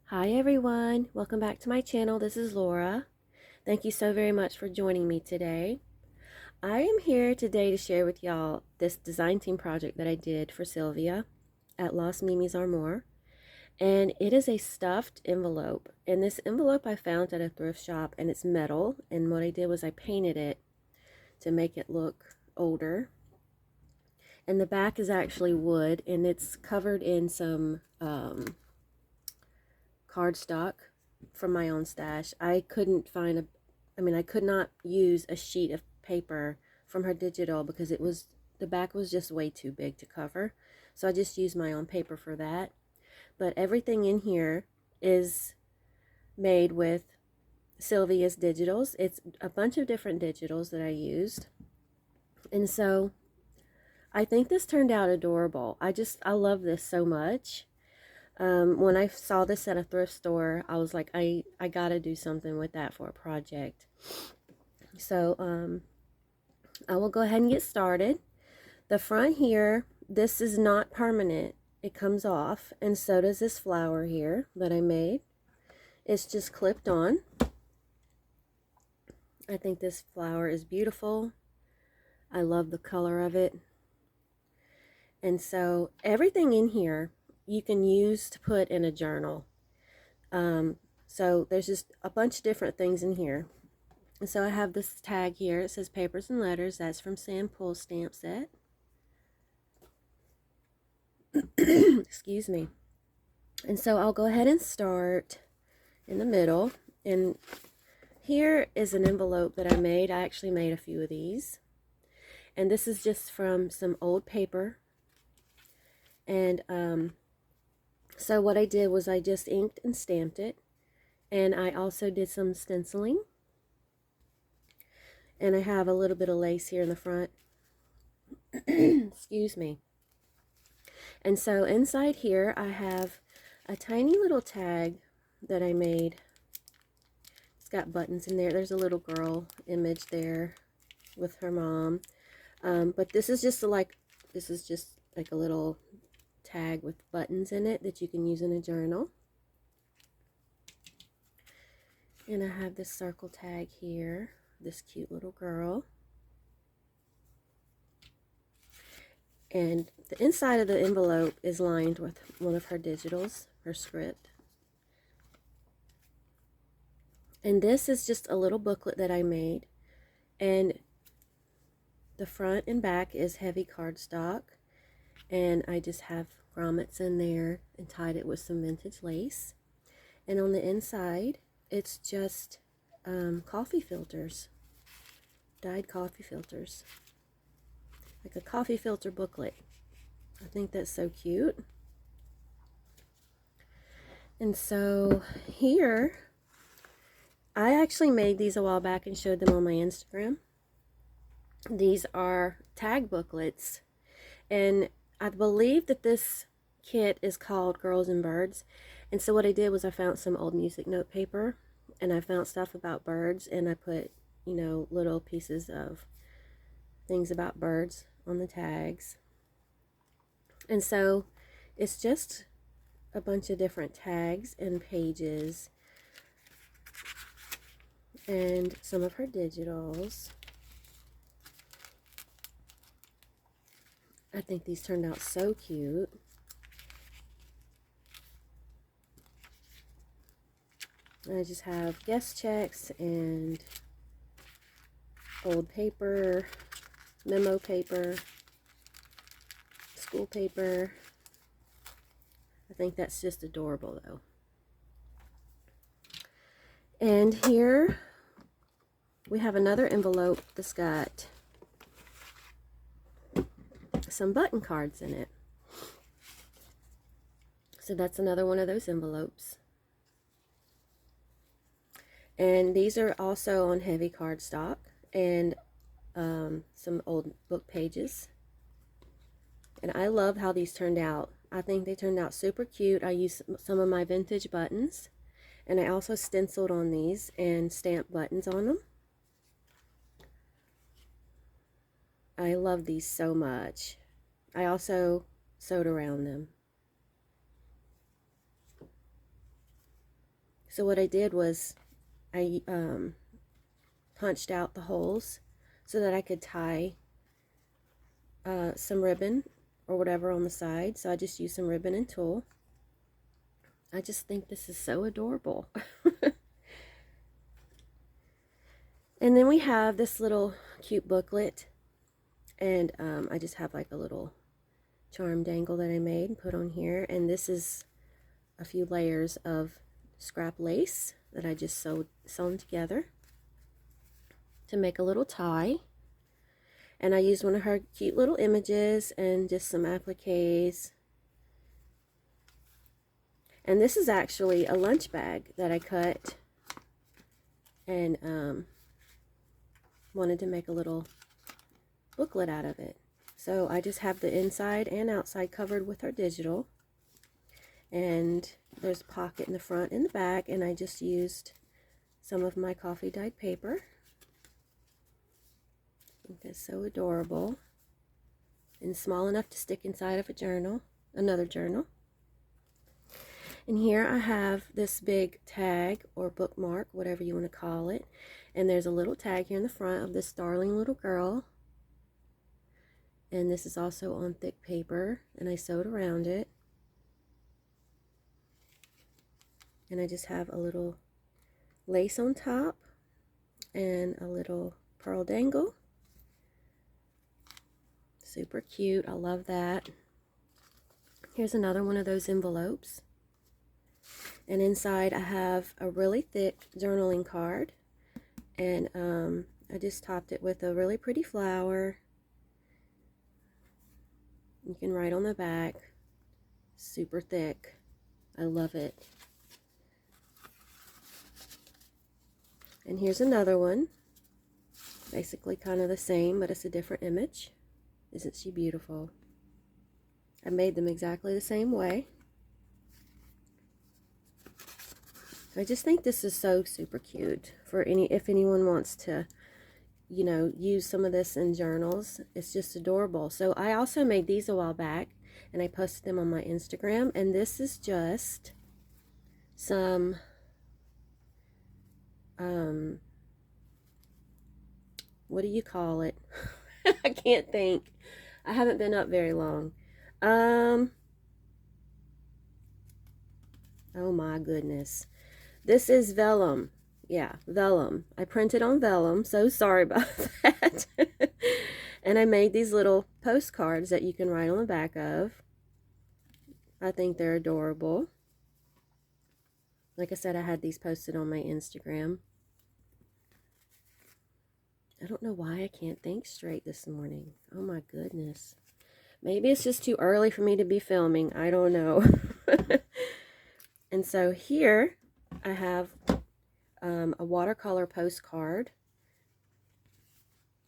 Hi everyone, welcome back to my channel. This is Laura. Thank you so very much for joining me today. I am here today to share with y'all this design team project that I did for Sylvia at Lost Mimi's Armoire. And it is a stuffed envelope. And this envelope I found at a thrift shop, and it's metal. And what I did was I painted it to make it look older. And the back is actually wood, and it's covered in some cardstock from my own stash. I couldn't find I could not use a sheet of paper from her digital because the back was just way too big to cover. So I just used my own paper for that. But everything in here is made with Sylvia's digitals. It's a bunch of different digitals that I used. And so I think this turned out adorable. I love this so much. When I saw this at a thrift store, I was like, I gotta do something with that for a project. So I will go ahead and get started. The front here, this is not permanent. It comes off, and so does this flower here that I made. It's just clipped on. I think this flower is beautiful. I love the color of it. And so everything in here you can use to put in a journal. So there's just a bunch of different things in here. And so I have this tag here. It says Papers and Letters. That's from Sam Pool's stamp set. Excuse me. And so I'll go ahead and start in the middle. And here is an envelope that I made. I actually made a few of these. And this is just from some old paper. And so what I did was I just inked and stamped it. And I also did some stenciling. And I have a little bit of lace here in the front. Excuse me. And so inside here I have a tiny little tag that I made. It's got buttons in there. There's a little girl image there with her mom. But this is just like a little tag with buttons in it that you can use in a journal. And I have this circle tag here, this cute little girl. And the inside of the envelope is lined with one of her digitals, her script. And this is just a little booklet that I made. And the front and back is heavy cardstock. And I just have grommets in there and tied it with some vintage lace. And on the inside, it's just coffee filters, dyed coffee filters, like a coffee filter booklet. I think that's so cute. And so here, I actually made these a while back and showed them on my Instagram. These are tag booklets, and I believe that this kit is called Girls and Birds. And so what I did was I found some old music note paper, and I found stuff about birds, and I put, little pieces of things about birds on the tags. And so it's just a bunch of different tags and pages and some of her digitals. I think these turned out so cute. I just have guest checks and old paper, memo paper, school paper. I think that's just adorable though. And here we have another envelope that's got some button cards in it. So that's another one of those envelopes. And these are also on heavy cardstock and some old book pages. And I love how these turned out. I think they turned out super cute. I used some of my vintage buttons, and I also stenciled on these and stamped buttons on them. I love these so much. I also sewed around them. So what I did was I punched out the holes so that I could tie some ribbon or whatever on the side. So I just used some ribbon and tulle. I just think this is so adorable. And then we have this little cute booklet, and I just have like a little charm dangle that I made and put on here, and this is a few layers of scrap lace that I just sewn together to make a little tie. And I used one of her cute little images and just some appliques. And this is actually a lunch bag that I cut and wanted to make a little booklet out of it. So I just have the inside and outside covered with our digital. And there's a pocket in the front and the back, and I just used some of my coffee dyed paper. I think that's so adorable. And small enough to stick inside of a journal, another journal. And here I have this big tag or bookmark, whatever you want to call it. And there's a little tag here in the front of this darling little girl. And this is also on thick paper, and I sewed around it. And I just have a little lace on top and a little pearl dangle. Super cute. I love that. Here's another one of those envelopes. And inside I have a really thick journaling card. And I just topped it with a really pretty flower. You can write on the back. Super thick. I love it. And here's another one. Basically kind of the same, but it's a different image. Isn't she beautiful? I made them exactly the same way. I just think this is so super cute for if anyone wants to, you know, use some of this in journals. It's just adorable. So I also made these a while back, and I posted them on my Instagram, and this is just some what do you call it? I can't think. I haven't been up very long. Oh my goodness. This is vellum. Yeah, vellum. I printed on vellum, so sorry about that. And I made these little postcards that you can write on the back of. I think they're adorable. Like I said, I had these posted on my Instagram. I don't know why I can't think straight this morning. Oh my goodness. Maybe it's just too early for me to be filming. I don't know. And so here I have a watercolor postcard.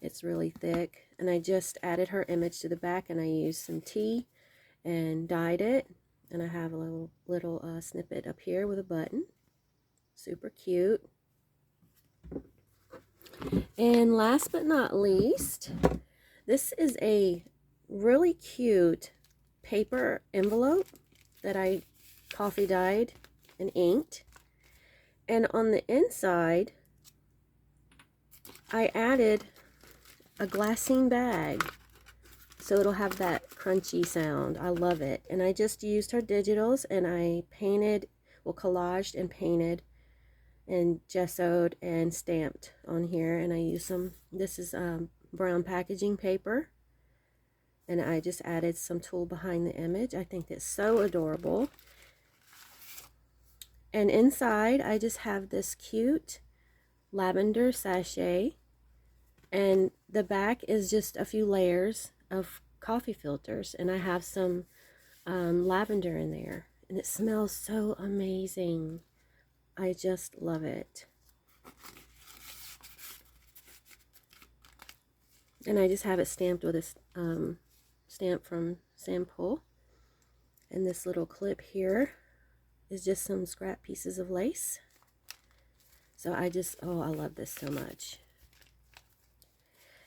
It's really thick. And I just added her image to the back, and I used some tea and dyed it. And I have a little snippet up here with a button. Super cute. And last but not least, this is a really cute paper envelope that I coffee dyed and inked. And on the inside, I added a glassine bag, so it'll have that crunchy sound. I love it. And I just used her digitals, and I painted, well, collaged and painted and gessoed and stamped on here. And I used some, this is brown packaging paper, and I just added some tulle behind the image. I think that's so adorable. And inside I just have this cute lavender sachet, and the back is just a few layers of coffee filters, and I have some lavender in there, and it smells so amazing. I just love it. And I just have it stamped with a stamp from Sample. And this little clip here is just some scrap pieces of lace. So I just, oh, I love this so much.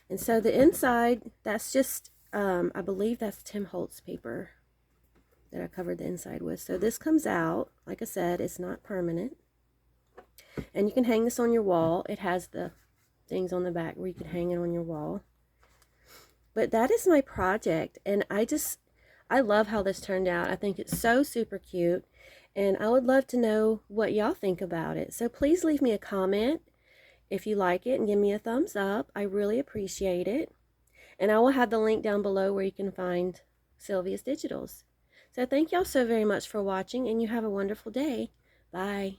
And so the inside, that's just, I believe that's Tim Holtz paper that I covered the inside with. So this comes out, like I said, it's not permanent. And you can hang this on your wall. It has the things on the back where you can hang it on your wall. But that is my project, and I love how this turned out. I think it's so super cute, and I would love to know what y'all think about it. So please leave me a comment if you like it and give me a thumbs up. I really appreciate it. And I will have the link down below where you can find Sylvia's Digitals. So thank y'all so very much for watching, and you have a wonderful day. Bye.